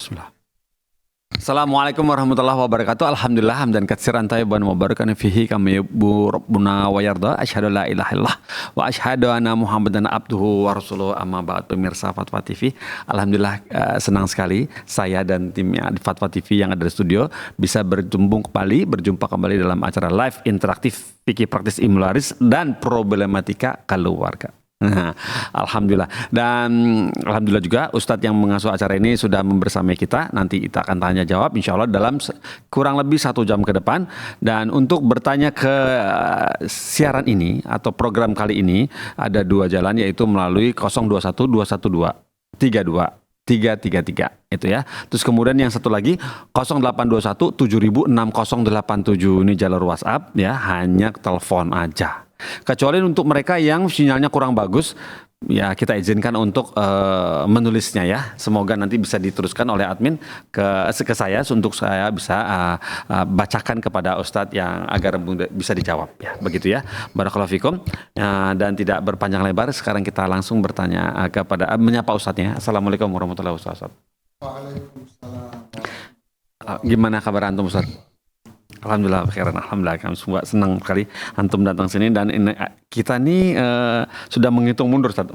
Bismillah. Assalamualaikum warahmatullahi wabarakatuh. Alhamdulillah hamdan katsiran thayyiban mubarakan fihi kama yuhibbu rabbuna wa yarda. Asyhadu la ilaha illallah wa asyhadu anna Muhammadan abduhu wa rasuluhu. Amma ba'd. Pemirsa Fatwa TV, alhamdulillah senang sekali saya dan timnya di Fatwa TV yang ada di studio bisa berjumpa kembali dalam acara live interaktif fikih praktis ilmu waris dan problematika keluarga. Alhamdulillah. Dan alhamdulillah juga Ustadz yang mengasuh acara ini sudah membersamai kita. Nanti kita akan tanya jawab insya Allah dalam kurang lebih 1 jam ke depan. Dan untuk bertanya ke siaran ini atau program kali ini ada 2 jalan, yaitu melalui 021 212 32 333 itu ya. Terus kemudian yang satu lagi 0821 7000 6087, ini jalur WhatsApp ya, hanya telepon aja. Kecuali untuk mereka yang sinyalnya kurang bagus, ya kita izinkan untuk menulisnya ya. Semoga nanti bisa diteruskan oleh admin ke saya untuk saya bisa bacakan kepada Ustadz yang agar bisa dijawab ya. Begitu ya. Barakallahu fikum. Dan tidak berpanjang lebar, sekarang kita langsung bertanya kepada menyapa Ustadznya. Assalamualaikum warahmatullahi wabarakatuh. Waalaikumsalam. Gimana kabar antum Ustadz? Alhamdulillah khairan, alhamdulillah kami semua senang sekali antum datang sini. Dan ini, kita nih sudah menghitung mundur Ustaz.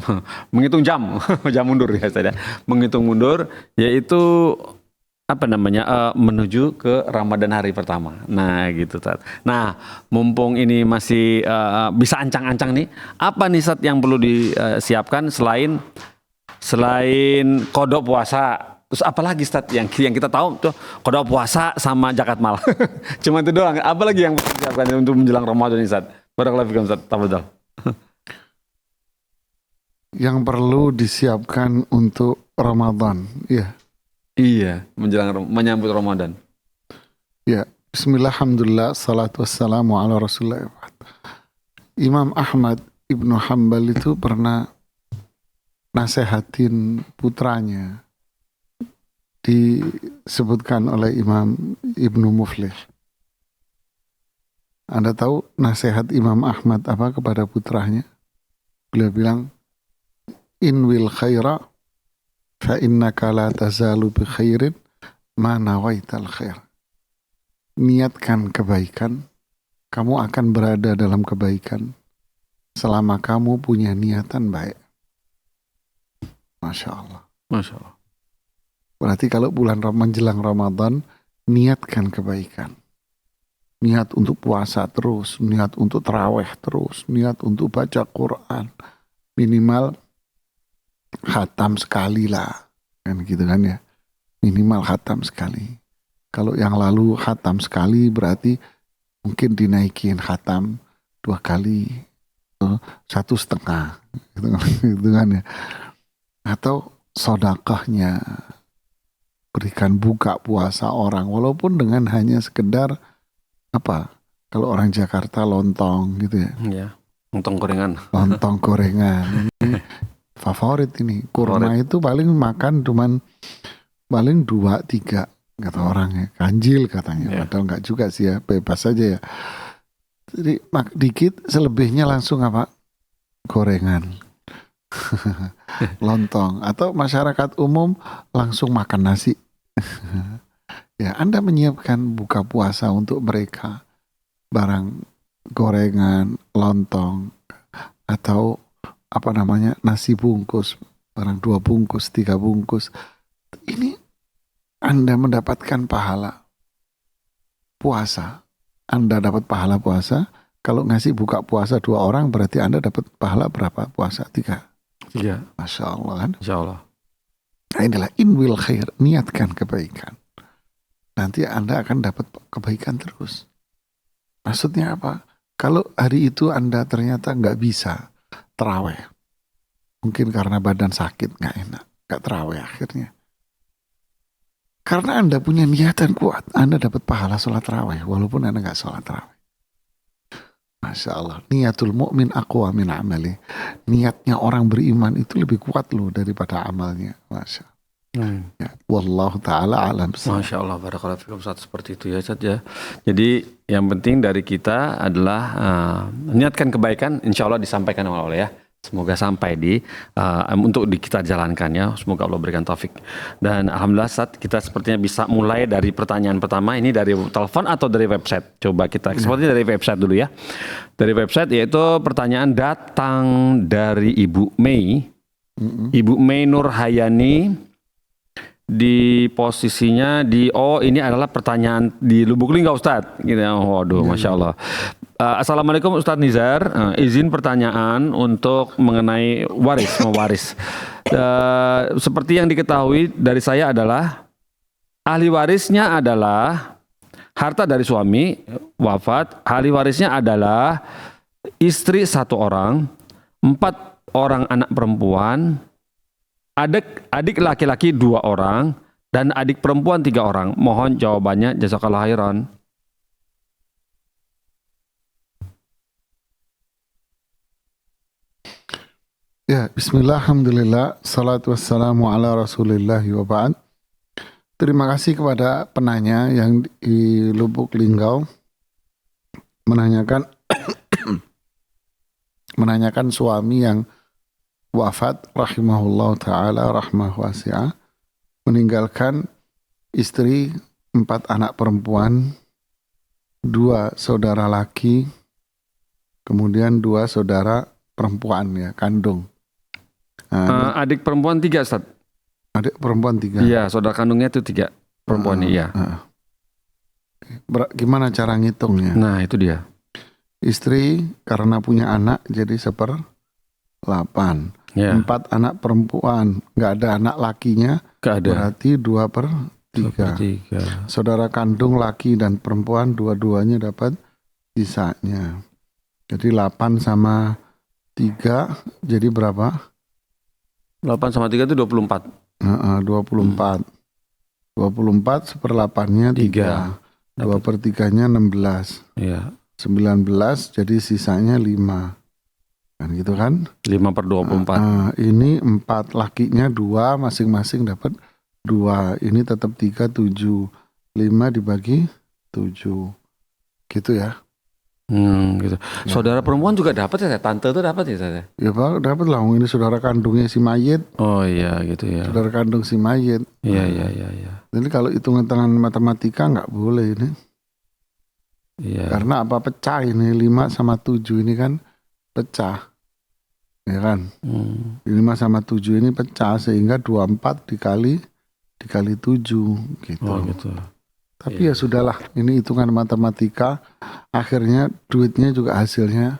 Menghitung jam mundur ya Ustaz ya. Menghitung mundur yaitu menuju ke Ramadan hari pertama. Nah gitu Ustaz. Nah mumpung ini masih bisa ancang-ancang nih, apa nih Ustaz yang perlu disiapkan selain qada puasa? Terus apalagi Ustaz yang kita tahu tuh qada puasa sama zakat mal. Cuma itu doang. Apalagi yang perlu disiapkan untuk menjelang Ramadan Ustaz? Barakallahu fikum Ustaz. Tafadhol. Yang perlu disiapkan untuk Ramadan, ya. Iya, menyambut Ramadan. Ya, bismillah, alhamdulillah, salatu wassalamu ala rasulullah. Imam Ahmad Ibnu Hanbal itu pernah nasehatin putranya, disebutkan oleh Imam Ibnu Muflih. Anda tahu nasihat Imam Ahmad apa kepada putranya? Beliau bilang, inwil khaira fa innaka la tazalu bi khairin ma nawaital khair. Niatkan kebaikan, kamu akan berada dalam kebaikan selama kamu punya niatan baik. Masya Allah. Masya Allah. Berarti kalau bulan menjelang Ramadan, niatkan kebaikan. Niat untuk puasa terus, niat untuk tarawih terus, niat untuk baca Quran. Minimal khatam sekali lah. Kan gitu kan ya. Minimal khatam sekali. Kalau yang lalu khatam sekali berarti mungkin dinaikin khatam 2 kali, 1,5. Gitu kan ya. Atau sedekahnya, berikan buka puasa orang, walaupun dengan hanya sekedar kalau orang Jakarta lontong gitu ya. Iya, lontong gorengan. Lontong gorengan. Ini favorit ini. Kurma itu paling makan cuman paling 2-3 kata orang ya. Ganjil katanya. Padahal enggak juga sih ya, bebas aja ya. Jadi dikit, selebihnya langsung gorengan. Lontong. Atau masyarakat umum langsung makan nasi. Ya, Anda menyiapkan buka puasa untuk mereka, barang gorengan, lontong, atau nasi bungkus, barang 2 bungkus, 3 bungkus. Ini Anda mendapatkan pahala puasa. Anda dapat pahala puasa. Kalau ngasih buka puasa 2 orang, berarti Anda dapat pahala berapa puasa? 3. Masya Allah kan? Masya Allah. Nah, inilah inwil khair, niatkan kebaikan. Nanti Anda akan dapat kebaikan terus. Maksudnya apa? Kalau hari itu Anda ternyata nggak bisa tarawih, mungkin karena badan sakit, nggak enak, nggak tarawih akhirnya. Karena Anda punya niatan kuat, Anda dapat pahala sholat tarawih, walaupun Anda nggak sholat tarawih. Masya Allah, niatul mu'min aqwa min amali. Niatnya orang beriman itu lebih kuat loh daripada amalnya. Masya Allah. Ya, wallahu ta'ala alam. Masya Allah, barakallahu fikum Ustaz, seperti itu ya Ustaz ya. Jadi yang penting dari kita adalah niatkan kebaikan, insya Allah disampaikan oleh Allah ya. Semoga sampai di untuk kita jalankan ya. Semoga Allah berikan taufik. Dan alhamdulillah Ustaz, kita sepertinya bisa mulai dari pertanyaan pertama. Ini dari telepon atau dari website? Coba kita sepertinya dari website dulu ya. Dari website, yaitu pertanyaan datang dari Ibu Mei. Ibu Mei Nurhayani. Di posisinya ini adalah pertanyaan di Lubuk Linggau Ustadz gitu. Waduh, Masya Allah. Assalamualaikum Ustadz Nizar, izin pertanyaan untuk mengenai mewaris. Seperti yang diketahui dari saya adalah ahli warisnya adalah harta dari suami wafat, ahli warisnya adalah istri 1 orang, 4 orang anak perempuan, adik laki-laki 2 orang, dan adik perempuan 3 orang. Mohon jawabannya, jazakallahu khairan. Ya, bismillah, alhamdulillah, salatu wassalamu ala rasulillah wa ba'd. Terima kasih kepada penanya yang di Lubuk Linggau menanyakan suami yang wafat rahimahullah ta'ala rahmah wasi'ah, meninggalkan istri 4 anak perempuan, 2 saudara laki, kemudian 2 saudara perempuan ya, kandung. Adik perempuan 3 Ustaz. Adik perempuan 3. Iya, saudara kandungnya itu 3 perempuan. Iya. Gimana cara ngitungnya? Nah itu dia. Istri karena punya anak jadi 1/8. Ya. 4 anak perempuan, nggak ada anak lakinya, berarti 2/3. Saudara kandung laki dan perempuan dua-duanya dapat sisanya. Jadi 8 sama 3 jadi berapa? 8 sama 3 itu 24. 24. 24 1/8-nya 3. 2/3-nya 16. Iya. 19 jadi sisanya 5. Kan gitu kan? 5/24. Ini 4 lakinya 2, masing-masing dapat 2. Ini tetap 3, 7. 5 dibagi 7. Gitu ya. Gitu. Saudara perempuan juga dapat ya, tante itu dapat ya saya. Ya Pak, dapat lah. Ini saudara kandungnya si mayit. Oh iya gitu ya. Saudara kandung si mayit. Iya. Jadi kalau hitung-hitungan matematika nggak boleh ini. Iya. Karena apa, pecah ini 5 sama 7 ini kan pecah. Ya kan? 5 sama 7 ini pecah sehingga 24 dikali 7 gitu. Oh gitu. Tapi ya sudahlah, ini hitungan matematika, akhirnya duitnya juga hasilnya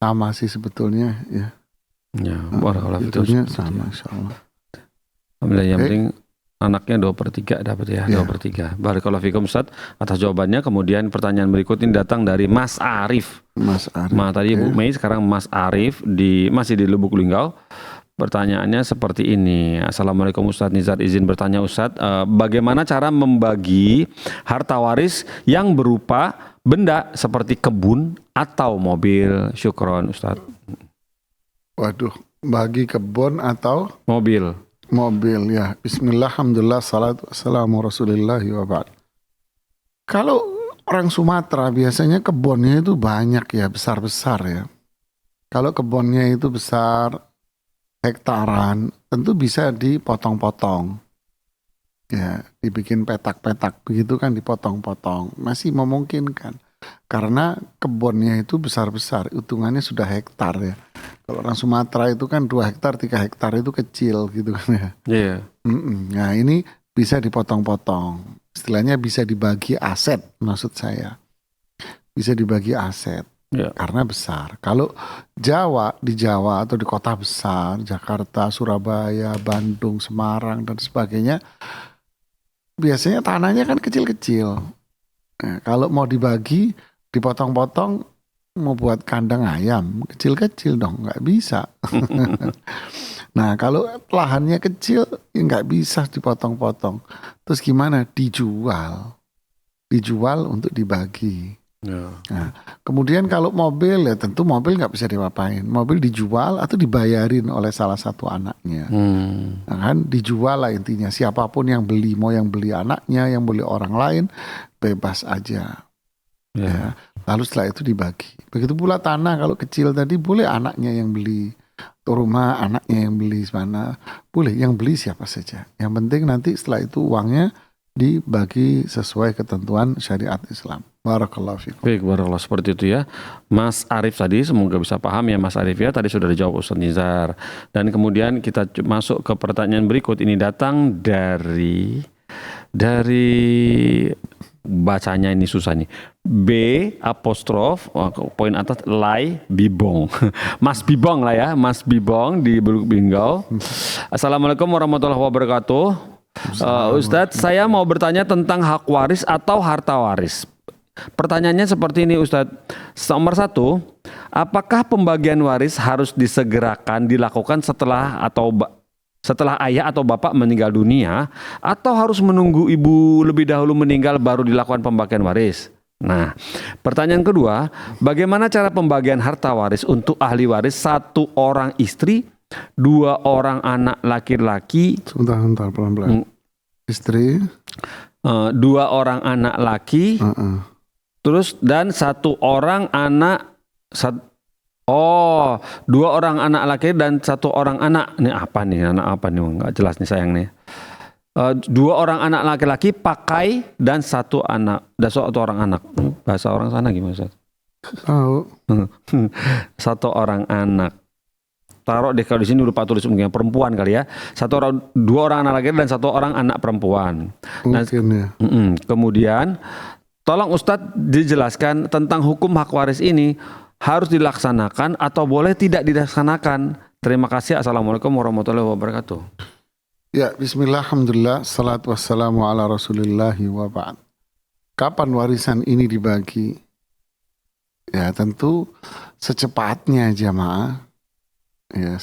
sama sih sebetulnya ya. Ya, barakallahu fikum. Sama insyaallah. Alhamdulillah, yang penting anaknya 2/3 dapat ya, 2/3. Barakallahu fikum Ustaz atas jawabannya. Kemudian pertanyaan berikut ini datang dari Mas Arif. Tadi Ibu Mei, sekarang Mas Arif masih di Lubuk Linggau. Pertanyaannya seperti ini. Assalamualaikum Ustadz Nizar, izin bertanya Ustadz, bagaimana cara membagi harta waris yang berupa benda seperti kebun atau mobil? Syukron Ustadz. Waduh, bagi kebun atau mobil ya. Bismillah, alhamdulillah, salatu wassalamu rasulillahi wa ba'd. Kalau orang Sumatera biasanya kebunnya itu banyak ya, besar-besar ya. Kalau kebunnya itu besar, hektaran, tentu bisa dipotong-potong. Ya, dibikin petak-petak begitu kan, dipotong-potong. Masih memungkinkan. Karena kebunnya itu besar-besar, hitungannya sudah hektar ya. Kalau orang Sumatera itu kan 2 hektar, 3 hektar itu kecil gitu kan ya. Iya. Nah, ini bisa dipotong-potong. Istilahnya bisa dibagi aset, maksud saya. Bisa dibagi aset. Ya. Karena besar. Kalau di Jawa atau di kota besar, Jakarta, Surabaya, Bandung, Semarang dan sebagainya, biasanya tanahnya kan kecil-kecil. Nah, kalau mau dibagi, dipotong-potong, mau buat kandang ayam, kecil-kecil dong, nggak bisa. Nah, kalau lahannya kecil, ya nggak bisa dipotong-potong. Terus gimana? Dijual untuk dibagi. Ya. Nah, kemudian kalau mobil ya tentu mobil nggak bisa diapain. Mobil dijual atau dibayarin oleh salah satu anaknya. Nah, kan dijual lah intinya. Siapapun yang beli, mau yang beli anaknya, yang beli orang lain, bebas aja. Ya. Lalu setelah itu dibagi. Begitu pula tanah, kalau kecil tadi boleh anaknya yang beli, Atau rumah anaknya yang beli mana, boleh. Yang beli siapa saja. Yang penting nanti setelah itu uangnya dibagi sesuai ketentuan syariat Islam. Barakallahu fikum. Baik, barakallah, seperti itu ya. Mas Arief tadi, semoga bisa paham ya Mas Arief ya. Tadi sudah dijawab Ustaz Nizar. Dan kemudian kita masuk ke pertanyaan berikut. Ini datang dari bacanya ini susah nih. B apostrof poin atas Lai Bibong. Mas Bibong lah ya, Mas Bibong di Beluk Binggau. Assalamualaikum warahmatullahi wabarakatuh. Ustadz, saya mau bertanya tentang hak waris atau harta waris. Pertanyaannya seperti ini Ustadz. Nomor 1, apakah pembagian waris harus disegerakan dilakukan setelah ayah atau bapak meninggal dunia, atau harus menunggu ibu lebih dahulu meninggal baru dilakukan pembagian waris? Nah, pertanyaan kedua, bagaimana cara pembagian harta waris untuk ahli waris 1 orang istri, 2 orang anak laki-laki, Sebentar, pelan-pelan. Istri, 2 orang anak laki, terus dan 1 orang anak, 2 orang anak laki dan 1 orang anak. Ini apa nih? Anak apa nih? Nggak jelas nih sayang nih. 2 orang anak laki-laki pakai dan 1 orang anak. Bahasa orang sana gimana Ustaz? tahu. 1 orang anak. Taruh deh kalau di sini lupa tulis mungkin perempuan kali ya. 2 orang anak laki dan 1 orang anak perempuan. Mungkin ya. Kemudian tolong Ustadz dijelaskan tentang hukum hak waris ini, harus dilaksanakan atau boleh tidak dilaksanakan. Terima kasih. Assalamualaikum warahmatullahi wabarakatuh. Ya, bismillah, alhamdulillah, salatu wassalamu ala rasulillahi wa ba'd. Kapan warisan ini dibagi? Ya tentu secepatnya jamaah. Ya,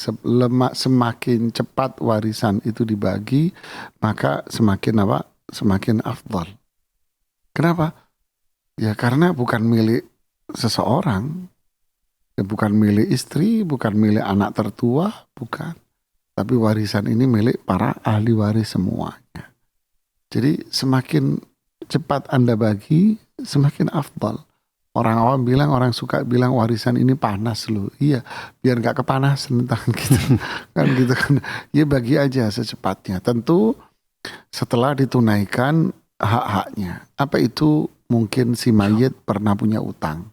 semakin cepat warisan itu dibagi, maka semakin afdal. Kenapa? Ya karena bukan milik seseorang. Ya, bukan milik istri, bukan milik anak tertua, bukan. Tapi warisan ini milik para ahli waris semuanya. Jadi semakin cepat Anda bagi, semakin afdal. Orang awam bilang, orang suka bilang warisan ini panas loh. Iya, biar gak kepanasan tangan kita. Kan gitu kan. Ya bagi aja secepatnya. Tentu setelah ditunaikan hak-haknya. Apa itu? Mungkin si mayit pernah punya utang.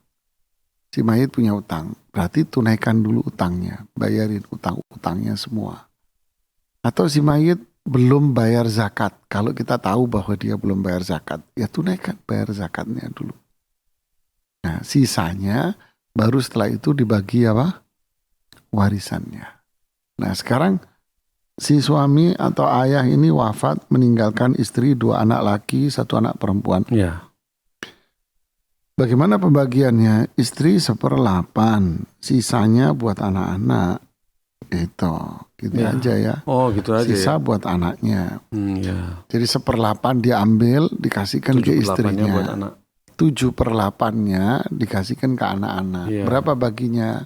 Si mayit punya utang. Berarti tunaikan dulu utangnya. Bayarin utang-utangnya semua. Atau si mayit belum bayar zakat. Kalau kita tahu bahwa dia belum bayar zakat, ya tunaikan bayar zakatnya dulu. Nah, sisanya baru setelah itu dibagi apa? Warisannya. Nah, sekarang si suami atau ayah ini wafat, meninggalkan istri, 2 anak laki, 1 anak perempuan. Ya. Bagaimana pembagiannya? Istri 1/8, sisanya buat anak-anak. Itu gitu Ya. aja ya. Oh gitu aja Sisa ya. buat anaknya. Ya. Jadi 1/8 diambil dikasihkan ke 7/8-nya buat istrinya. anak. 7/8-nya dikasihkan ke anak-anak. Iya. Berapa baginya?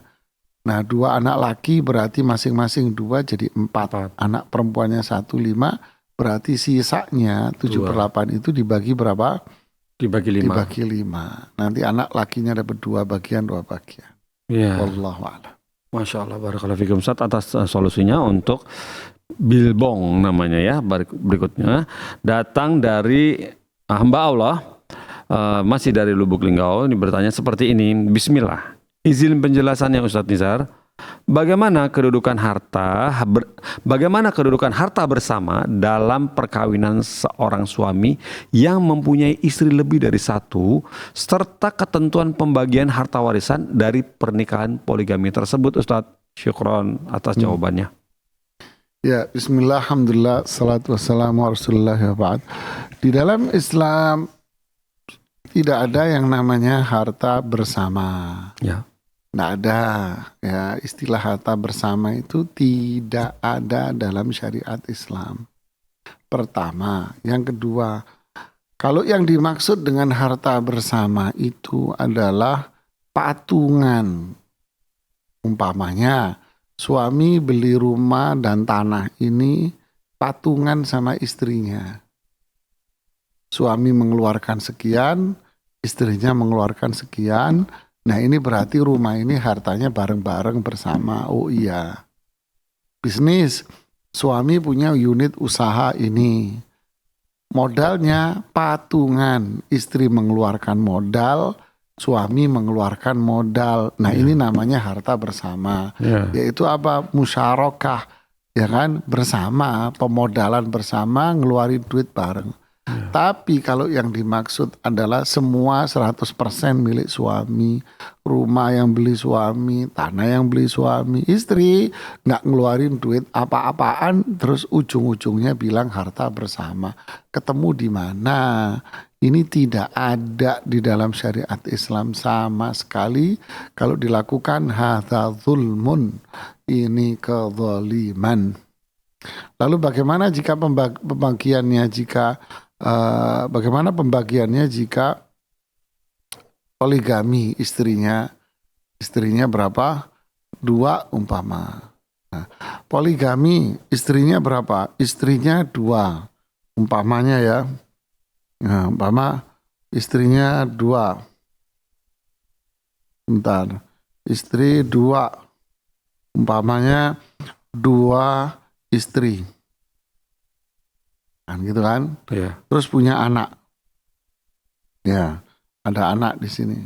Nah 2 anak laki berarti masing-masing 2 jadi 4. Anak perempuannya 1, 5. Berarti sisanya 7/8 itu dibagi berapa? Dibagi 5. Dibagi 5. Nanti anak lakinya dapat 2 bagian. Iya. Wallahu a'lam. Masya Allah, barakallahu fikum Ustaz atas solusinya untuk Bilbong namanya ya. Berikutnya datang dari hamba Allah, masih dari Lubuk Linggau. Ini bertanya seperti ini. Bismillah, izin penjelasannya Ustadz Nizar. Bagaimana kedudukan harta bersama dalam perkawinan seorang suami yang mempunyai istri lebih dari 1, serta ketentuan pembagian harta warisan dari pernikahan poligami tersebut Ustadz? Syukron atas jawabannya. Ya, bismillah, alhamdulillah, salatu wassalamu ala rasulillah wa ba'd. Di dalam Islam tidak ada yang namanya harta bersama. Ya. Nggak ada ya, istilah harta bersama itu tidak ada dalam syariat Islam. Pertama, yang kedua, kalau yang dimaksud dengan harta bersama itu adalah patungan. Umpamanya suami beli rumah dan tanah ini patungan sama istrinya. Suami mengeluarkan sekian, istrinya mengeluarkan sekian. Nah ini berarti rumah ini hartanya bareng-bareng bersama. Oh iya. bisnis. Suami punya unit usaha ini. Modalnya patungan, istri mengeluarkan modal, suami mengeluarkan modal. Nah, ini namanya harta bersama. Yaitu apa? Musyarakah, ya kan? Bersama, pemodalan bersama, ngeluarin duit bareng. Tapi kalau yang dimaksud adalah semua 100% milik suami, rumah yang beli suami, tanah yang beli suami, istri nggak ngeluarin duit apa-apaan, terus ujung-ujungnya bilang harta bersama. Ketemu di mana? Ini tidak ada di dalam syariat Islam sama sekali. Kalau dilakukan hadza zulmun, ini kezaliman. Lalu bagaimana jika pembagiannya jika poligami, istrinya berapa? 2 umpama. Nah, poligami istrinya berapa? Istrinya 2 umpamanya ya. Nah, umpama istrinya 2. Bentar. Istri 2. Umpamanya 2 istri. Kan gitu kan? Iya. Terus punya anak. Ya, ada anak di sini.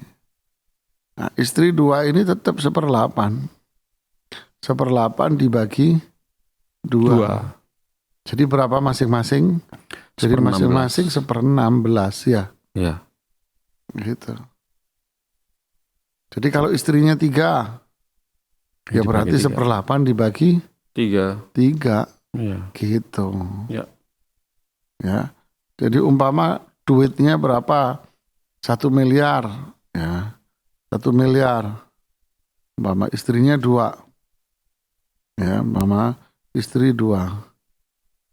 Nah, istri 2 ini tetap 1/8. 1/8 dibagi 2. Jadi berapa masing-masing? Jadi masing-masing 1/16 ya. Iya. Gitu. Jadi kalau istrinya 3, ya berarti 1/8 dibagi 3. Iya. Gitu. Ya. Ya. Jadi umpama duitnya berapa? 1 miliar. Ya. 1 miliar. Umpama istrinya 2. Ya, umpama istri 2.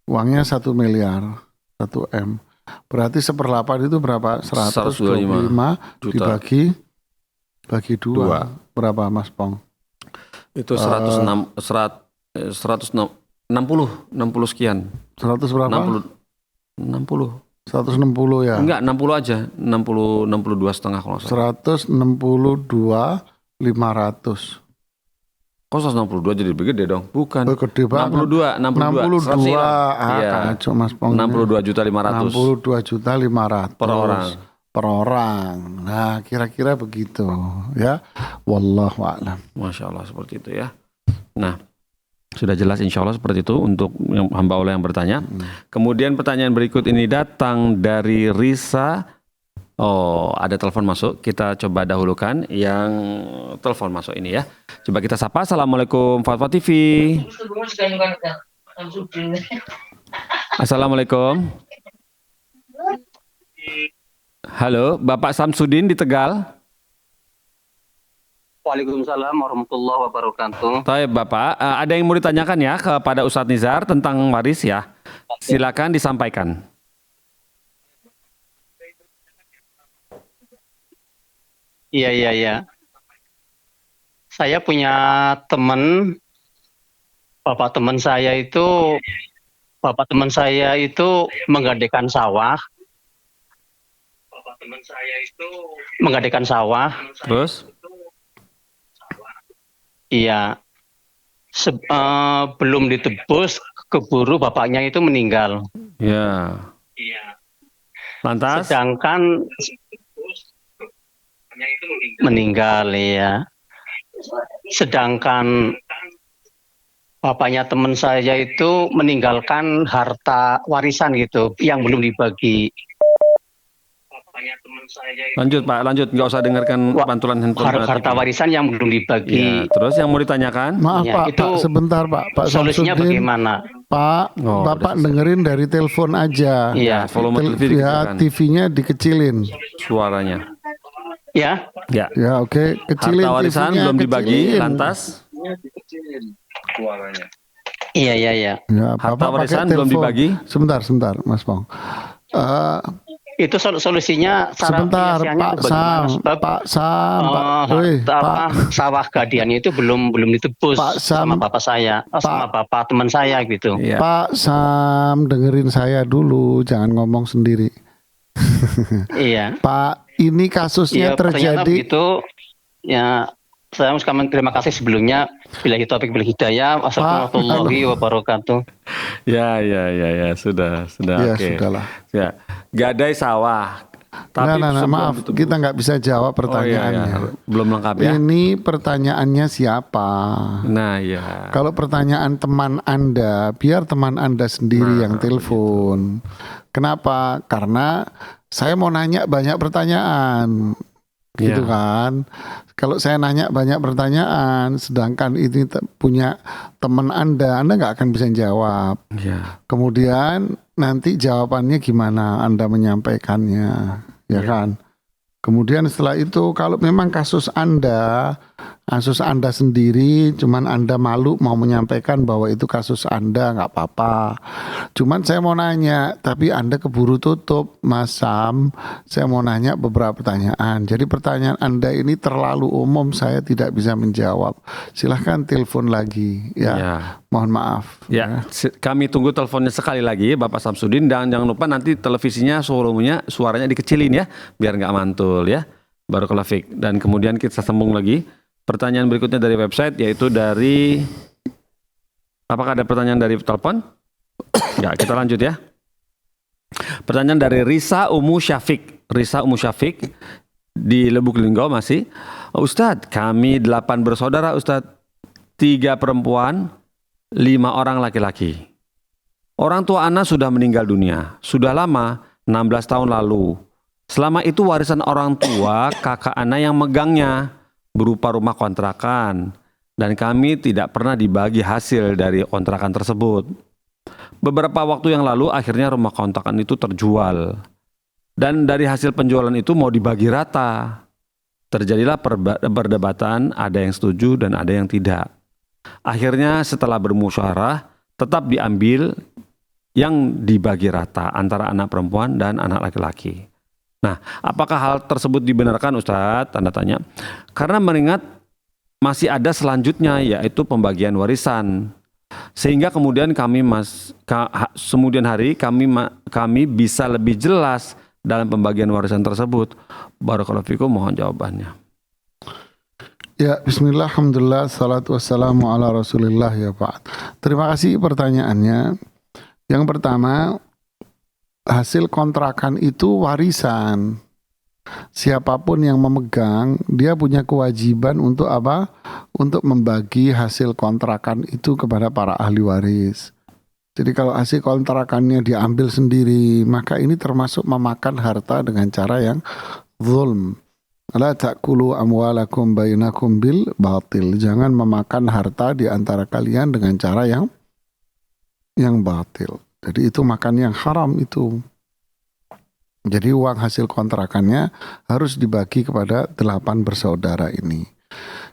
Uangnya 1 miliar. 1 M. Berarti 1/8 itu berapa? 125 dibagi 2. Berapa Mas Pong? Itu 160 sekian. 100 berapa? 60. 160 ya. Enggak, 60 aja. 62,5 kalau nggak salah. 162.500. Kok 162 jadi lebih gede dong? Bukan. Gede banget. 62. Iya. Kacau Mas Pong. 62.500.000 62.500.000 per orang. Per orang. Nah, kira-kira begitu ya. Wallahu a'lam. Masya Allah, seperti itu ya. Nah, sudah jelas insya Allah seperti itu untuk hamba Allah yang bertanya. Kemudian pertanyaan berikut ini datang dari Risa. Oh, ada telepon masuk. Kita coba dahulukan yang telepon masuk ini ya. Coba kita sapa. Assalamualaikum Fatwa TV. Assalamualaikum. Halo, Bapak Samsudin di Tegal. Waalaikumsalam warahmatullahi wabarakatuh. Baik Bapak, ada yang mau ditanyakan ya kepada Ustadz Nizar tentang waris ya? Silakan disampaikan. Iya. Saya punya teman, bapak teman saya itu menggadaikan sawah. Terus? Iya. Belum ditebus, keburu bapaknya itu meninggal. Ya. Lantas? Sedangkan meninggal ya. Sedangkan bapaknya teman saya itu meninggalkan harta warisan gitu yang belum dibagi. Lanjut Pak, lanjut. Nggak usah dengarkan pantulan handphone. Harta warisan yang belum dibagi. Ya, terus yang mau ditanyakan? Maaf Ya, Pak, itu Pak, sebentar Pak. Pak solusinya Samsudin. bagaimana? Pak, Oh, Bapak udah dengerin dari telepon aja. Iya. Volume TV Ya, dikecilkan. TV-nya dikecilin. Suaranya. Ya. Ya. Ya, oke. Kecilin Harta warisan TV-nya, belum dibagi, kecilin. lantas? Iya. Ya, Harta Bapak warisan pakai belum telepon. dibagi? Sebentar, Mas Pong. Itu solusinya cara Sebentar, penyelesaiannya Pak itu bagaimana? Sam, Sebab Pak Sam, Pak. sawah gadiannya itu belum ditebus Pak Sam, sama bapak saya, sama bapak teman saya gitu. Iya. Pak Sam, dengerin saya dulu, jangan ngomong sendiri. Iya. Pak, ini kasusnya Iya, ternyata terjadi. begitu. Ya. Saya mengucapkan terima kasih sebelumnya. Billahi taufik wal hidayah. Wassalamualaikum warahmatullahi wabarakatuh. Ya, sudah, Ya oke. sudahlah. Ya, gadai sawah. Tapi Nah, sebelum maaf, itu, kita nggak bisa jawab pertanyaannya. belum lengkap ya. Ini pertanyaannya siapa? Nah, ya. Kalau pertanyaan teman Anda, biar teman Anda sendiri yang telepon. Kenapa? Karena saya mau nanya banyak pertanyaan. Gitu kan. Kalau saya nanya banyak pertanyaan, sedangkan ini punya teman Anda nggak akan bisa jawab. Ya. Kemudian nanti jawabannya gimana Anda menyampaikannya, ya kan? Kemudian setelah itu kalau memang kasus Anda sendiri, cuman Anda malu mau menyampaikan bahwa itu kasus Anda, nggak apa-apa. Cuman saya mau nanya, tapi Anda keburu tutup, Mas Sam. Saya mau nanya beberapa pertanyaan. Jadi pertanyaan Anda ini terlalu umum, saya tidak bisa menjawab. Silahkan telepon lagi, ya. Mohon maaf. Ya, kami tunggu teleponnya sekali lagi, Bapak Samsudin. Dan jangan lupa nanti televisinya, suaranya dikecilin ya, biar nggak mantul ya. Barakallahu fiik. Dan kemudian kita sambung lagi. Pertanyaan berikutnya dari website, yaitu dari, apakah ada pertanyaan dari telepon? Ya, kita lanjut ya. Pertanyaan dari Risa Umu Syafiq di Lubuk Linggau masih. Ustadz, kami 8 bersaudara Ustadz, 3 perempuan, 5 orang laki-laki. Orang tua anak sudah meninggal dunia, sudah lama, 16 tahun lalu. Selama itu warisan orang tua kakak anak yang megangnya, berupa rumah kontrakan, dan kami tidak pernah dibagi hasil dari kontrakan tersebut. Beberapa waktu yang lalu akhirnya rumah kontrakan itu terjual, dan dari hasil penjualan itu mau dibagi rata. Terjadilah perdebatan, ada yang setuju dan ada yang tidak. Akhirnya setelah bermusyawarah tetap diambil yang dibagi rata antara anak perempuan dan anak laki-laki. Nah, apakah hal tersebut dibenarkan Ustadz? Tanda tanya. Karena mengingat masih ada selanjutnya, yaitu pembagian warisan. Sehingga kemudian kemudian hari kami bisa lebih jelas dalam pembagian warisan tersebut. Barakallahu fikum, mohon jawabannya. Ya, bismillah, alhamdulillah, salatu wassalamu ala rasulillah, ya Pak. Terima kasih pertanyaannya. Yang pertama, hasil kontrakan itu warisan. Siapapun yang memegang, dia punya kewajiban untuk apa? Untuk membagi hasil kontrakan itu kepada para ahli waris. Jadi kalau hasil kontrakannya diambil sendiri, maka ini termasuk memakan harta dengan cara yang zulm. La ta'kulu amwalakum bainakum bil batil. Jangan memakan harta di antara kalian dengan cara yang batil. Jadi itu makan yang haram itu. Jadi uang hasil kontrakannya harus dibagi kepada 8 bersaudara ini.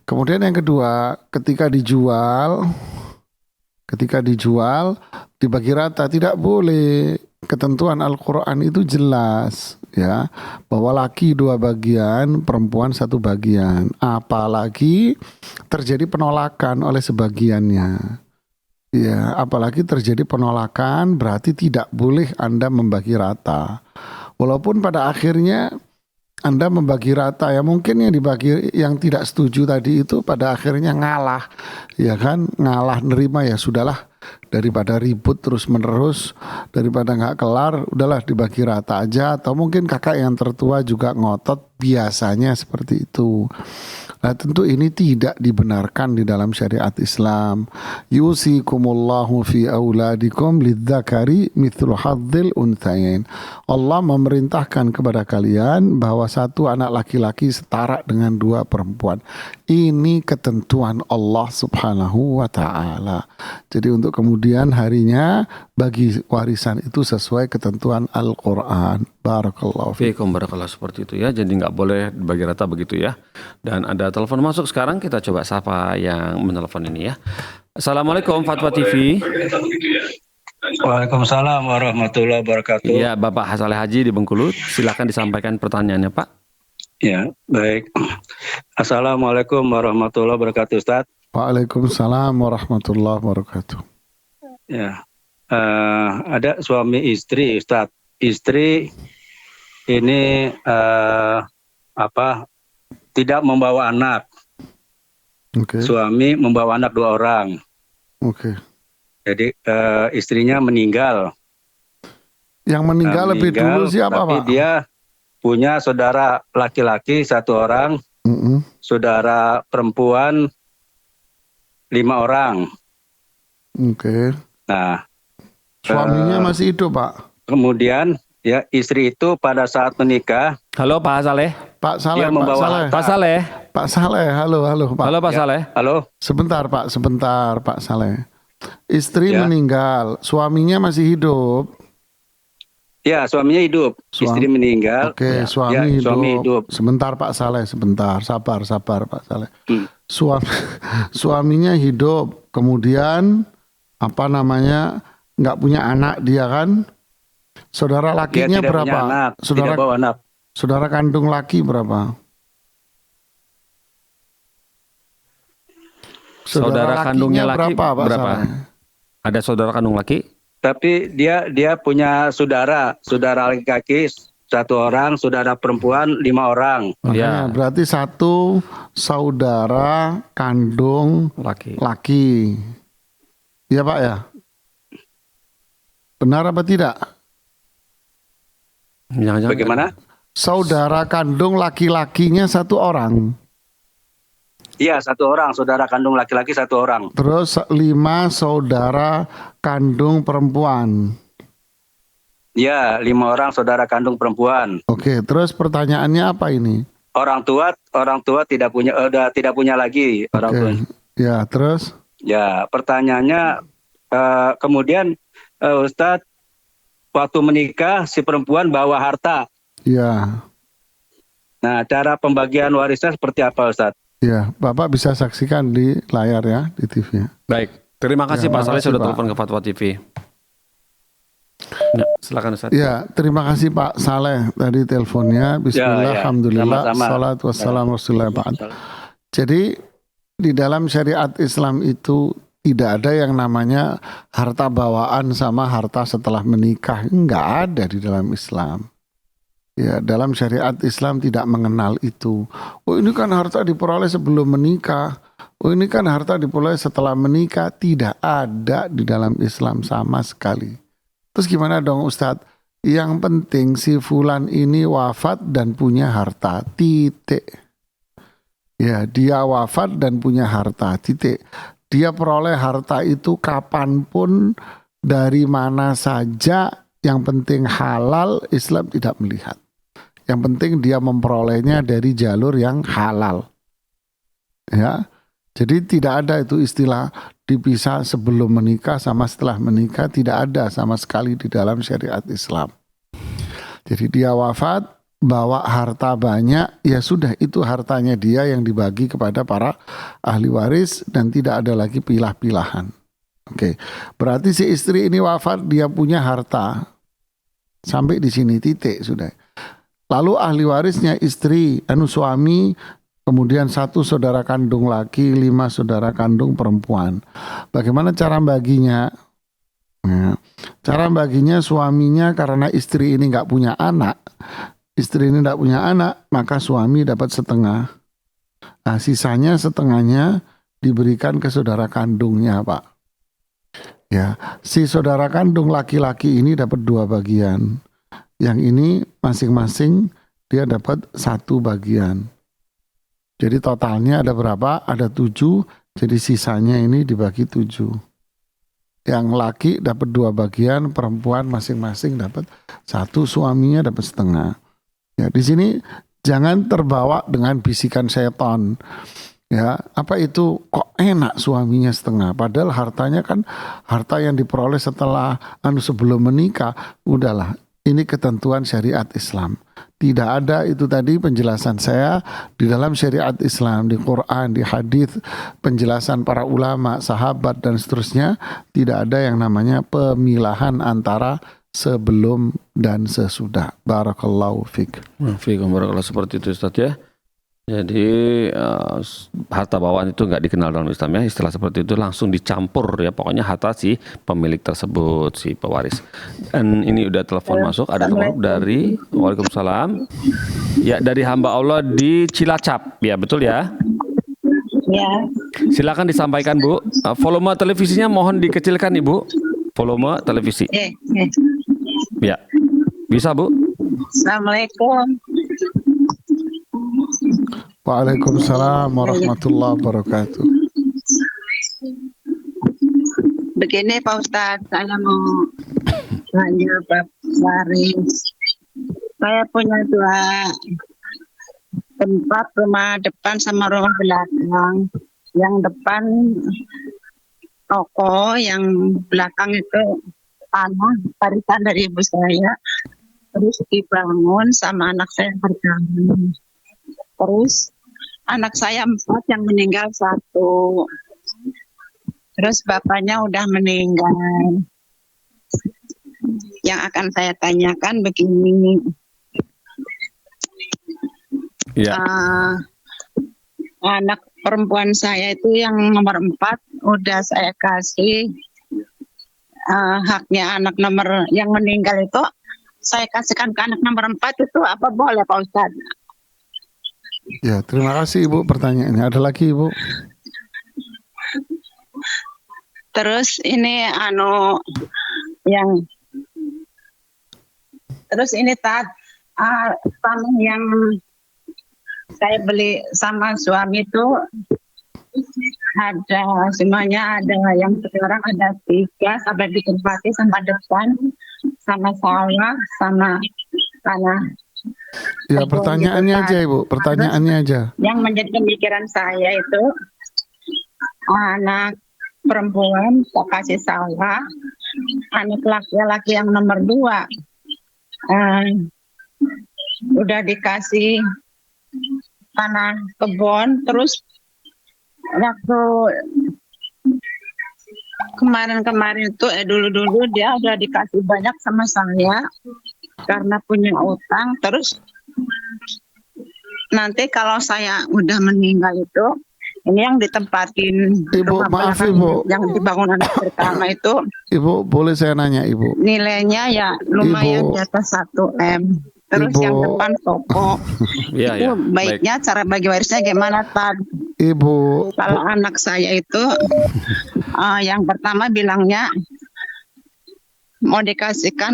Kemudian yang kedua, ketika dijual dibagi rata, tidak boleh. Ketentuan Al-Quran itu jelas ya, bahwa laki 2 bagian, perempuan 1 bagian. Apalagi terjadi penolakan oleh sebagiannya. Ya, apalagi terjadi penolakan berarti tidak boleh Anda membagi rata. Walaupun pada akhirnya Anda membagi rata, ya mungkin yang tidak setuju tadi itu pada akhirnya ngalah. Ya kan, ngalah nerima, ya sudahlah, daripada ribut terus menerus, daripada nggak kelar, udahlah dibagi rata aja. Atau mungkin kakak yang tertua juga ngotot, biasanya seperti itu. Nah, tentu ini tidak dibenarkan di dalam syariat Islam. Yusikumullahu fi auladikum lidzakari mithlu hadzil unthayain. Allah memerintahkan kepada kalian bahwa 1 anak laki-laki setara dengan 2 perempuan. Ini ketentuan Allah Subhanahu wa ta'ala. Jadi untuk kemudian harinya bagi warisan itu sesuai ketentuan Al-Quran. Barakallahu fiikum. Barakallahu, seperti itu ya. Jadi nggak boleh bagi rata begitu ya. Dan ada telepon masuk sekarang, kita coba sapa yang menelpon ini ya. Assalamualaikum Fatwa TV. Waalaikumsalam warahmatullahi wabarakatuh. Iya, Bapak Saleh Haji di Bengkulu. Silakan disampaikan pertanyaannya, Pak. Ya, baik. Assalamualaikum warahmatullahi wabarakatuh, Ustaz. Waalaikumsalam warahmatullahi wabarakatuh. Ya, ada suami istri, Ustaz. Istri ini tidak membawa anak. Oke. Suami membawa anak 2 orang. Oke. Jadi istrinya meninggal. Yang meninggal lebih dulu siapa, tapi Pak? dia punya saudara laki-laki 1 orang, Mm-mm. saudara perempuan 5 orang. Oke. Nah, Suaminya masih hidup, Pak? kemudian ya istri itu pada saat menikah Halo Pak Saleh. Pak Saleh, dia Pak membawa Saleh. Pak Saleh. Pak Saleh, halo Pak. Halo Pak Ya. Saleh. Halo, Sebentar Pak Saleh. Istri Ya. meninggal, suaminya masih hidup. ya suaminya hidup, istri meninggal. Oke, Ya, suami suami hidup. hidup. Sebentar Pak Saleh, sebentar. Sabar Pak Saleh. Hmm. Suaminya hidup, kemudian nggak punya anak dia kan? Saudara Dia lakinya tidak berapa? punya anak, Saudara tidak bawa anak. saudara kandung laki berapa? Saudara kandungnya lakinya laki Pak berapa? Saleh? Ada saudara kandung laki? Tapi dia punya saudara laki-laki 1 orang, saudara perempuan 5 orang. Makanya Ya. berarti 1 saudara kandung Laki. laki. Iya Pak ya? Benar apa tidak? Jangan-jangan Bagaimana? Saudara kandung laki-lakinya 1 orang. Iya, 1 orang, saudara kandung laki-laki 1 orang. Terus 5 saudara kandung perempuan. Ya, 5 orang saudara kandung perempuan. Oke, terus pertanyaannya apa ini? Orang tua tidak punya lagi orang Oke. tua. Ya, terus? Ya, pertanyaannya kemudian Ustadz waktu menikah si perempuan bawa harta. Ya. Nah, cara pembagian warisnya seperti apa Ustadz? Ya, Bapak bisa saksikan di layar ya, di TV ya. Baik. Terima kasih Ya, Pak Saleh makasih, sudah Pak. telepon ke Fatwa TV. Ya, silakan Ustaz. Ya, terima kasih Pak Saleh tadi teleponnya. Bismillah, Ya, ya. alhamdulillah, Sama-sama. salatu wassalamu rasulillah ba'd. Jadi di dalam syariat Islam itu tidak ada yang namanya harta bawaan sama harta setelah menikah. Enggak ada di dalam Islam. Ya, dalam syariat Islam tidak mengenal itu. Oh, ini kan harta diperoleh sebelum menikah. Oh, ini kan harta diperoleh setelah menikah. Tidak ada di dalam Islam sama sekali. Terus gimana dong Ustadz? Yang penting si fulan ini wafat dan punya harta, titik. Ya, dia wafat dan punya harta, titik. Dia peroleh harta itu kapanpun, dari mana saja, yang penting halal, Islam tidak melihat. Yang penting dia memperolehnya dari jalur yang halal. Ya, jadi tidak ada itu istilah dipisah sebelum menikah sama setelah menikah, tidak ada sama sekali di dalam syariat Islam. Jadi dia wafat, bawa harta banyak, ya sudah itu hartanya dia yang dibagi kepada para ahli waris dan tidak ada lagi pilah-pilahan. Oke, berarti si istri ini wafat, dia punya harta sampai di sini titik sudah. Lalu ahli warisnya istri, suami, kemudian 1 saudara kandung laki, 5 saudara kandung perempuan. Bagaimana cara baginya? Ya, cara baginya suaminya karena istri ini nggak punya anak, maka suami dapat setengah. Nah, sisanya setengahnya diberikan ke saudara kandungnya, Pak. Ya, si saudara kandung laki-laki ini dapat 2 bagian. Yang ini masing-masing dia dapat 1 bagian. Jadi totalnya ada berapa? Ada 7. Jadi sisanya ini dibagi 7. Yang laki dapat 2 bagian, perempuan masing-masing dapat 1, suaminya dapat setengah. Ya, di sini jangan terbawa dengan bisikan setan. Ya, apa itu kok enak suaminya setengah? Padahal hartanya kan harta yang diperoleh setelah sebelum menikah. Udahlah. Ini ketentuan syariat Islam. Tidak ada itu tadi penjelasan saya di dalam syariat Islam, di Quran, di hadis, penjelasan para ulama, sahabat dan seterusnya. Tidak ada yang namanya pemilahan antara sebelum dan sesudah. Barakallahu fiik. Fiikum barakallah, seperti itu Ustaz ya. Jadi harta bawaan itu nggak dikenal dalam Islam ya, istilah seperti itu langsung dicampur ya, pokoknya harta si pemilik tersebut, si pewaris. Dan ini udah telepon masuk, ada telepon dari Waalaikumsalam. Ya, dari hamba Allah di Cilacap, ya betul ya? Ya, Silakan disampaikan Bu. Volume televisinya mohon dikecilkan Ibu. Volume televisi. Ya. Bisa Bu? Assalamualaikum. Waalaikumsalam warahmatullahi wabarakatuh. Begini Pak Ustadz, saya mau tanya Pak Waris. Saya punya 2 tempat, rumah depan sama rumah belakang. Yang depan toko, yang belakang itu tanah warisan dari ibu saya. Terus dibangun sama anak saya yang pertama. Terus anak saya 4 yang meninggal 1. Terus bapaknya udah meninggal. Yang akan saya tanyakan begini. Ya. Anak perempuan saya itu yang nomor 4 udah saya kasih haknya anak nomor yang meninggal itu saya kasihkan ke anak nomor 4 itu apa boleh Pak Ustadz? Ya, terima kasih Ibu pertanyaannya. Ada lagi Ibu? Terus ini yang terus ini tanah yang saya beli sama suami itu ada semuanya, ada yang sekarang ada 3 sampai ditempati sama depan sama sawah sama tanah. Ya, pertanyaannya aja Ibu, pertanyaannya aja. Yang menjadi pemikiran saya itu anak perempuan saya kasih sawah, anak laki-laki yang nomor 2 udah dikasih tanah kebun. Terus waktu kemarin itu dulu dia udah dikasih banyak sama saya karena punya utang. Terus nanti kalau saya udah meninggal itu ini yang ditempatin Ibu, rumah maaf belakang Ibu. yang dibangun anak pertama itu Ibu, boleh saya nanya Ibu? nilainya ya lumayan Ibu. di atas 1M. Terus Ibu. yang depan toko Ya, itu ya. baiknya cara bagi warisnya gimana Tad? Ibu, Kalau anak saya itu yang pertama bilangnya mau dikasihkan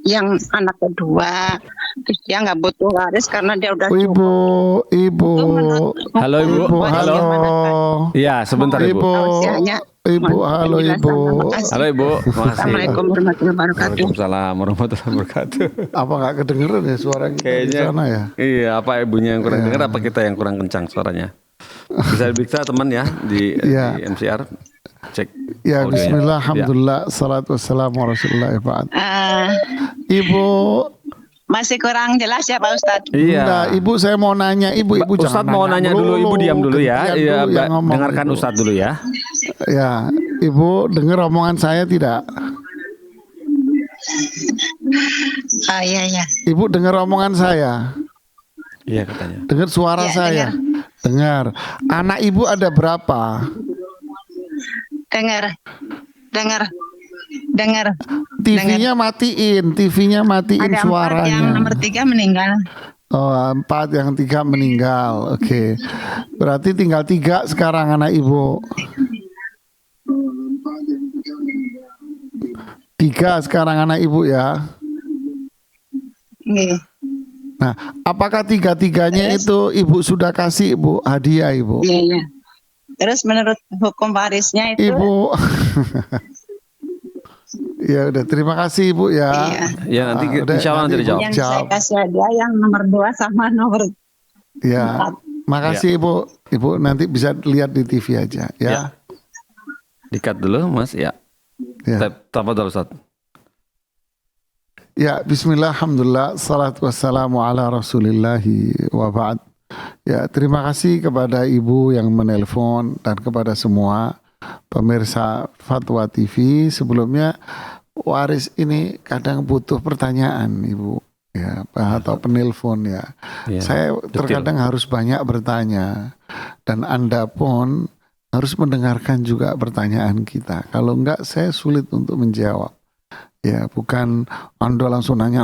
yang anak kedua, terus dia nggak butuh waris karena dia udah Ibu. Halo Ibu. Ibu, Halo. halo. Iya, sebentar Ibu. Ibu, halo Ibu. Halo Ibu. Makasih. Assalamualaikum warahmatullahi wabarakatuh. Waalaikumsalam warahmatullahi wabarakatuh. Apa nggak kedengeran ya suara kita di Kayaknya sana ya? Iya, apa ibunya yang kurang dengar, apa kita yang kurang kencang suaranya? Bisa diperiksa teman ya di MCR. Cek Ya, audionya. bismillah, Ya. alhamdulillah, salatu wassalamu ala rasulillah. Ibu, Masih kurang jelas ya Pak Ustadz? Iya. enggak, Ibu saya mau nanya, Ibu Ustadz jangan mau nanya dulu, Ibu diam dulu ya. gantian Iya, dulu yang ngomong, dengarkan Ibu. Ustadz dulu ya. Ya, Ibu dengar omongan saya tidak? Iya. Ibu dengar omongan saya? Iya katanya. Dengar suara Ya, saya? Dengar. Anak Ibu ada berapa? Dengar. TV-nya matiin Ada 4 suaranya. yang nomor 3 meninggal. Oh, 4 yang 3 meninggal. Oke. Berarti tinggal 3 sekarang anak Ibu. 3 sekarang anak Ibu ya. Iya. Nah, apakah 3-3-nya itu Ibu sudah kasih Ibu hadiah Ibu? Iya. Terus menurut hukum warisnya itu Ibu. Ya udah, terima kasih Ibu ya. Iya. Ya nanti Udah, insya Allah nanti Ibu dijawab. Yang saya kasih hadiah yang nomor 2 sama nomor Ya. Makasih Ibu. Ibu nanti bisa lihat di TV aja ya. Ya. Dikat dulu Mas ya. Ya. Tafadhol Ustaz. Ya, bismillah, alhamdulillah, salatu wassalamu ala rasulillahi wa ba'd. Ya, terima kasih kepada Ibu yang menelpon dan kepada semua pemirsa Fatwa TV. Sebelumnya, waris ini kadang butuh pertanyaan Ibu, ya, atau penelpon ya. Ya, Saya betul. terkadang harus banyak bertanya, dan Anda pun harus mendengarkan juga pertanyaan kita. Kalau enggak, saya sulit untuk menjawab. Ya, bukan Anda langsung nanya,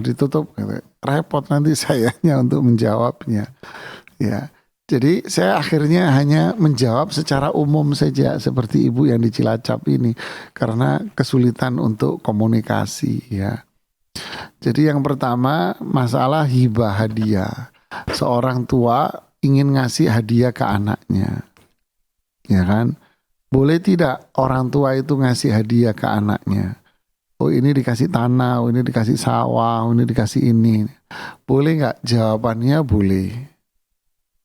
ditutup. Repot nanti sayanya untuk menjawabnya. Ya, Jadi saya akhirnya hanya menjawab secara umum saja seperti ibu yang di Cilacap ini karena kesulitan untuk komunikasi ya. Jadi yang pertama masalah hibah hadiah. Seorang tua ingin ngasih hadiah ke anaknya. Ya kan? Boleh tidak orang tua itu ngasih hadiah ke anaknya? Oh ini dikasih tanah, oh ini dikasih sawah, oh ini dikasih ini. Boleh nggak? Jawabannya boleh.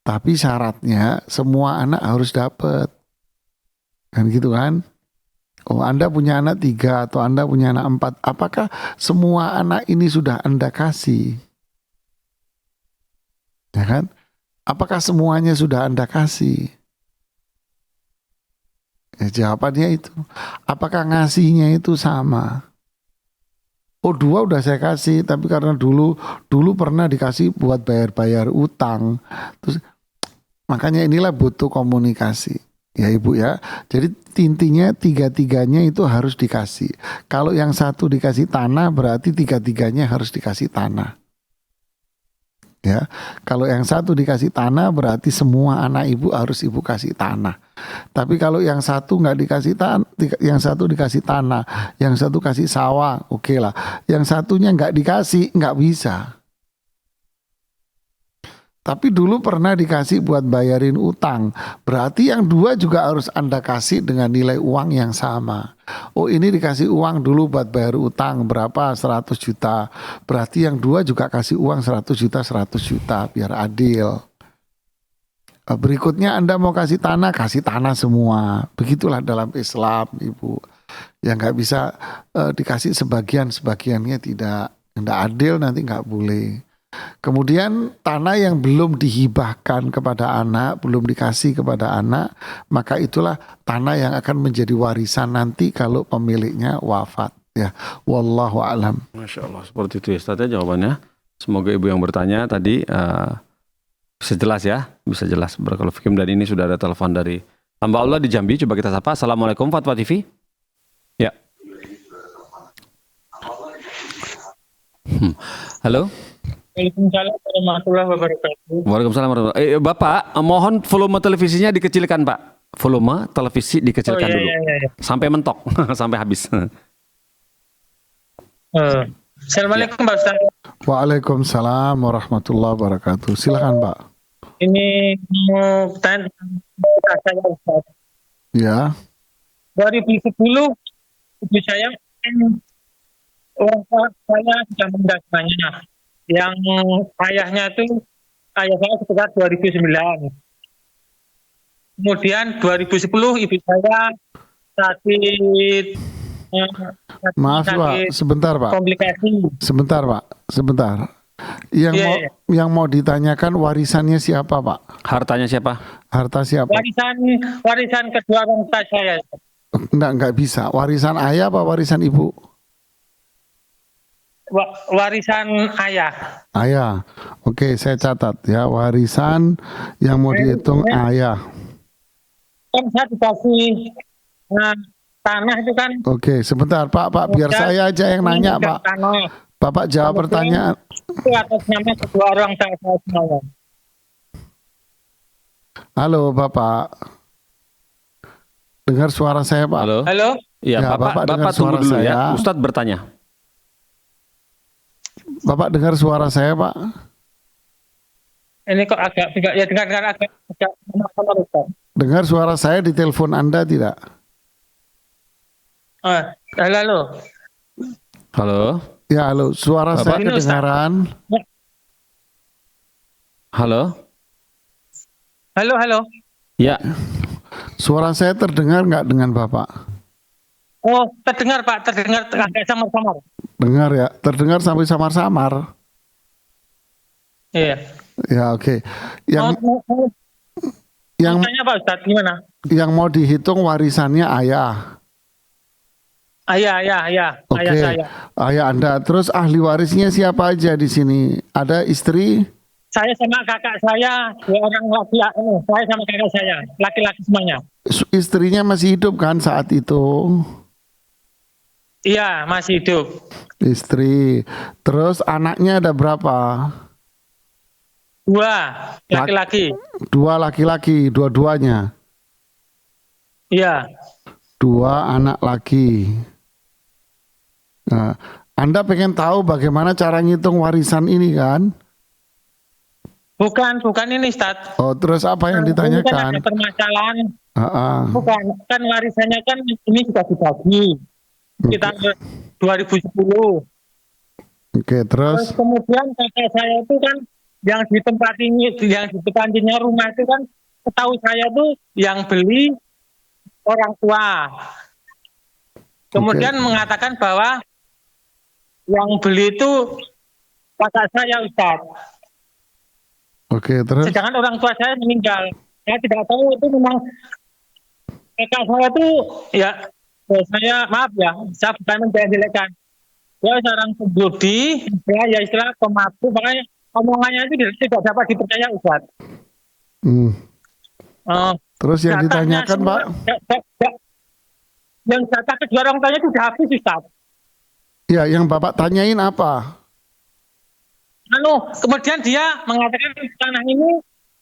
Tapi syaratnya semua anak harus dapat. Kan gitu kan? Oh Anda punya anak 3 atau Anda punya anak 4. Apakah semua anak ini sudah Anda kasih? Ya kan? Apakah semuanya sudah Anda kasih? Ya, jawabannya itu. Apakah ngasihnya itu sama? Oh 2 udah saya kasih, tapi karena dulu pernah dikasih buat bayar-bayar utang. Terus makanya inilah butuh komunikasi. Ya ibu ya. Jadi intinya 3-3-nya itu harus dikasih. Kalau yang satu dikasih tanah berarti 3-3-nya harus dikasih tanah. Ya, kalau yang satu dikasih tanah berarti semua anak ibu harus ibu kasih tanah. Tapi kalau yang satu nggak dikasih tanah, yang satu dikasih tanah, yang satu kasih sawah, oke lah. Yang satunya nggak dikasih, nggak bisa. Tapi dulu pernah dikasih buat bayarin utang. Berarti yang 2 juga harus Anda kasih dengan nilai uang yang sama. Oh ini dikasih uang dulu buat bayar utang berapa? 100 juta. Berarti yang 2 juga kasih uang 100 juta, 100 juta biar adil. Berikutnya Anda mau kasih tanah semua. Begitulah dalam Islam ibu. Yang nggak bisa dikasih sebagiannya tidak adil, nanti nggak boleh. Kemudian tanah yang belum dihibahkan kepada anak, belum dikasih kepada anak, maka itulah tanah yang akan menjadi warisan nanti kalau pemiliknya wafat. Ya, wallahu a'lam. Masya Allah, seperti itu ya Ustaz ya jawabannya. Semoga ibu yang bertanya tadi bisa jelas ya, bisa jelas. Barakallahu fikum. Dan ini sudah ada telepon dari hamba Allah di Jambi. Coba kita sapa. Assalamualaikum Fatwa TV. Ya. Halo. Waalaikumsalam warahmatullahi wabarakatuh. Waalaikumsalam warahmatullahi wabarakatuh. Bapak, mohon volume televisinya dikecilkan, Pak. Volume televisi dikecilkan dulu. Iya. Sampai mentok, sampai habis. Assalamualaikum Pak Ustaz. Waalaikumsalam warahmatullahi wabarakatuh. Silakan Pak. Ini mau tanya saya Ustaz. Ya. 2010 ibu saya orang tua saya sudah meninggal dunia. Yang ayah saya sekitar 2009. Kemudian 2010 ibu saya sakit. Maaf Pak, sebentar Pak. Komplikasi. Sebentar Pak, sebentar. Yang mau ditanyakan warisannya siapa Pak? Hartanya siapa? Harta siapa? Warisan kedua orang tua saya. Enggak bisa. Warisan ayah apa warisan ibu? Warisan ayah. Ayah. Oke, saya catat ya. Warisan yang mau dihitung ayah. Kan saya dikasih tanah itu kan. Oke, sebentar Pak, biar saya aja yang nanya Pak. Tanah. Bapak jawab pertanyaan. Itu atas nama kedua orang saya semuanya. Halo Bapak. Dengar suara saya Pak? Halo. Halo. Iya, Ya, Bapak dengar tunggu suara dulu saya. ya. Ustadz bertanya. Bapak dengar suara saya Pak? Ini kok agak ya dengar agak sama Ustaz. Dengar suara saya di telepon Anda tidak? Halo. Halo. Ya halo, suara Bapak? saya Ini, Ustaz. kedengaran. Halo. Halo. Ya. Suara saya terdengar nggak dengan Bapak? Oh, terdengar Pak, terdengar agak samar-samar. Dengar ya, terdengar sampai samar-samar. Iya. Ya oke. Yang Yang tanya Pak Ustaz, gimana? yang mau dihitung warisannya ayah. Ayah Oke. saya. Ayah Anda. Terus ahli warisnya siapa aja di sini? Ada istri? Saya sama kakak saya, 2 orang laki-laki. Saya sama kakak saya, laki-laki semuanya. Istrinya masih hidup kan saat itu? Iya, masih hidup. Istri. Terus anaknya ada berapa? 2 laki-laki. 2 laki-laki, dua-duanya. Iya. 2 anak laki. Nah, Anda pengen tahu bagaimana cara ngitung warisan ini kan? Bukan ini Ustaz. Oh, terus apa yang Ini kan ada ditanyakan? permasalahan. Bukan, kan warisannya kan ini sudah dibagi sekitar 2010. Oke, Terus terus kemudian kakak saya itu kan yang di tempat ini, yang di depannya rumah itu kan, setahu saya tuh yang beli orang tua. Kemudian mengatakan bahwa yang beli itu kakak saya Ustaz. oke, terus Sedangkan orang tua saya meninggal. Saya tidak tahu itu memang kakak saya tuh ya, saya maaf ya, saya bukan menjelek-jelekan. Dia seorang pembudi, ya istilah pemaku, makanya omongannya itu tidak dapat dipercaya Ustaz. terus yang Datanya ditanyakan semua, Pak? yang data kedua orang tuanya itu sudah habis Ustaz. Ya, yang Bapak tanyain apa? Kemudian dia mengatakan tanah ini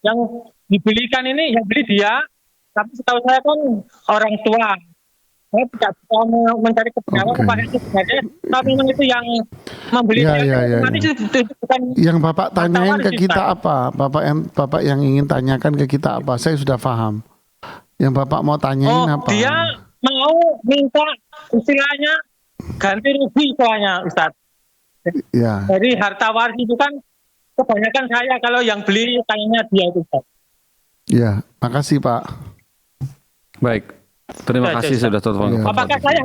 yang dibelikan ini, yang beli dia, tapi setahu saya kan orang tua. Saya tidak bisa mencari kebenaran kepada itu sebenarnya, tapi memang itu yang membeli dia. Nanti itu bukan yang Bapak tanyain waris, ke kita apa? Bapak yang ingin tanyakan ke kita apa? Saya sudah paham. Yang Bapak mau tanyain apa? Dia mau minta istilahnya ganti rugi istilahnya Ustaz. Ya. Jadi harta waris itu kan kebanyakan saya, kalau yang beli kayaknya dia itu Ustaz. Ya, makasih Pak. Baik, terima kasih sudah telepon. Ya. Apakah saya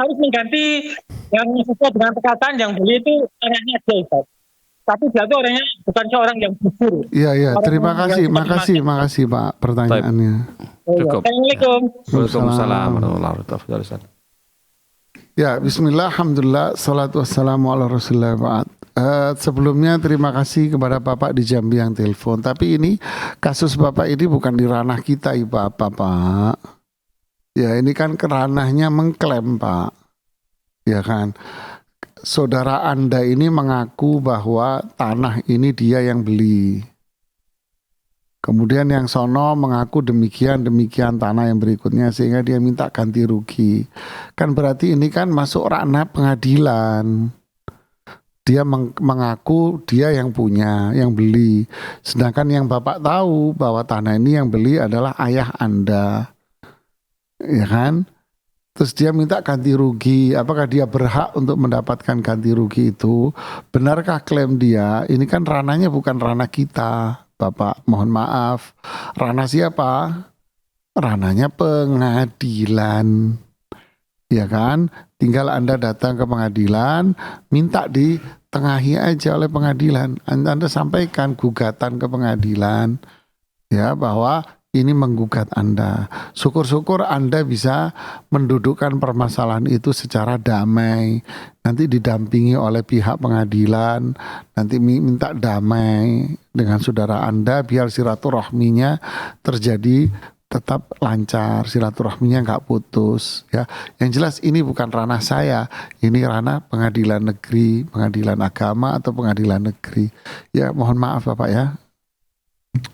harus mengganti yang sesuai dengan perkataan yang beli itu tanahnya dia Ustaz? Tapi dia itu orangnya bukan seorang yang jujur. Iya, terima kasih, makasih Pak pertanyaannya. Cukup. Assalamualaikum. Waalaikumsalam warahmatullahi wabarakatuh. Ya, bismillah, alhamdulillah, salatu wassalamu ala rasulillah ba'd. Sebelumnya terima kasih kepada Bapak di Jambi yang telepon. Tapi ini kasus Bapak ini bukan di ranah kita Pak. Ya, ini kan ranahnya mengklaim Pak. Ya kan. Saudara Anda ini mengaku bahwa tanah ini dia yang beli. Kemudian yang sono mengaku demikian tanah yang berikutnya, sehingga dia minta ganti rugi. Kan berarti ini kan masuk ranah pengadilan. Dia mengaku dia yang punya, yang beli. Sedangkan yang Bapak tahu bahwa tanah ini yang beli adalah ayah Anda. Ya kan? Terus dia minta ganti rugi. Apakah dia berhak untuk mendapatkan ganti rugi itu? Benarkah klaim dia? Ini kan ranahnya bukan ranah kita. Bapak, mohon maaf. Ranah siapa? Ranahnya pengadilan. Ya kan? Tinggal Anda datang ke pengadilan, minta ditengahi aja oleh pengadilan. Anda sampaikan gugatan ke pengadilan, ya, bahwa ini menggugat Anda. Syukur-syukur Anda bisa mendudukkan permasalahan itu secara damai. Nanti didampingi oleh pihak pengadilan, nanti minta damai dengan saudara Anda biar silaturahminya terjadi tetap lancar, silaturahminya nggak putus, ya. Yang jelas ini bukan ranah saya, ini ranah pengadilan negeri, pengadilan agama atau pengadilan negeri. Ya, mohon maaf Bapak ya.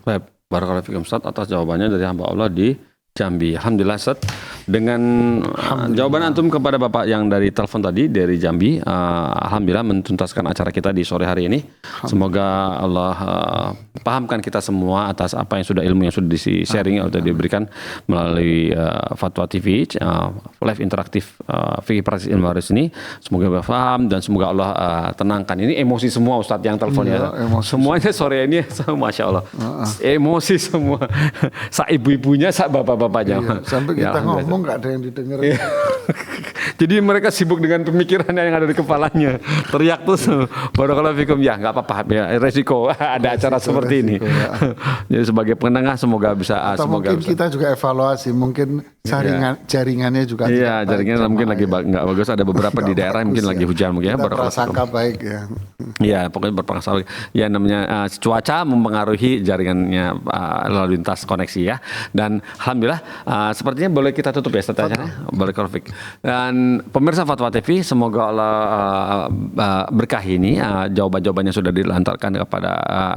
Baik, barakallahu fikum Ustaz atas jawabannya dari hamba Allah di Jambi. Alhamdulillah Ustaz. Dengan jawaban antum kepada Bapak yang dari telepon tadi dari Jambi, alhamdulillah menuntaskan acara kita di sore hari ini. Semoga Allah pahamkan kita semua atas apa yang sudah ilmu yang sudah di-sharing atau diberikan melalui Fatwa TV, live interaktif fikih praktis ilmu waris ini. Semoga Bapak paham dan semoga Allah tenangkan. Ini emosi semua Ustadz yang teleponnya. Semuanya sore ini, Masya Allah. Emosi semua. Sa ibu-ibunya, sa bapak-bapaknya. Iya, sampai kita ngomong nggak ada yang didengar. Jadi mereka sibuk dengan pemikirannya yang ada di kepalanya. Teriak terus, barakallahu fikum. Ya nggak apa-apa, ya, resiko ada acara seperti ini. Ya. Jadi sebagai penengah semoga bisa. Atau semoga mungkin bisa. kita juga evaluasi, mungkin jaringannya juga. Iya, jaringannya mungkin lagi nggak bagus. Ada beberapa di daerah mungkin lagi hujan mungkin. Ya, prasangka baik ya. Iya, pokoknya berprasangka. Ya namanya cuaca mempengaruhi jaringannya lalu lintas koneksi ya. Dan alhamdulillah sepertinya boleh kita tutup ya Ustaz ya. Boleh Rafiq. Dan pemirsa Fatwa TV, semoga Allah berkahi ini jawaban-jawabannya sudah dilantarkan kepada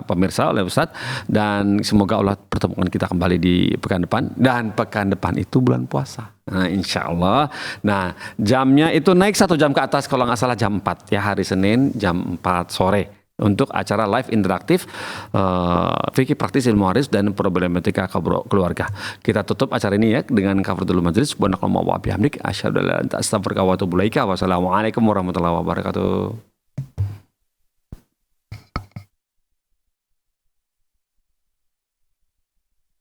pemirsa oleh Ustaz, dan semoga Allah pertemukan kita kembali di pekan depan, dan pekan depan itu bulan puasa. Nah, insya Allah. Nah, jamnya itu naik 1 jam ke atas kalau nggak salah jam 4 ya, hari Senin jam 4 sore untuk acara live interaktif fikih praktis ilmu waris dan problematika keluarga. Kita tutup acara ini ya dengan kafaratul majlis. Subhanakallahumma wa bihamdik asyhadu an la ilaha illa anta astaghfiruka wa atubu ilaik. Wassalamualaikum warahmatullahi wabarakatuh.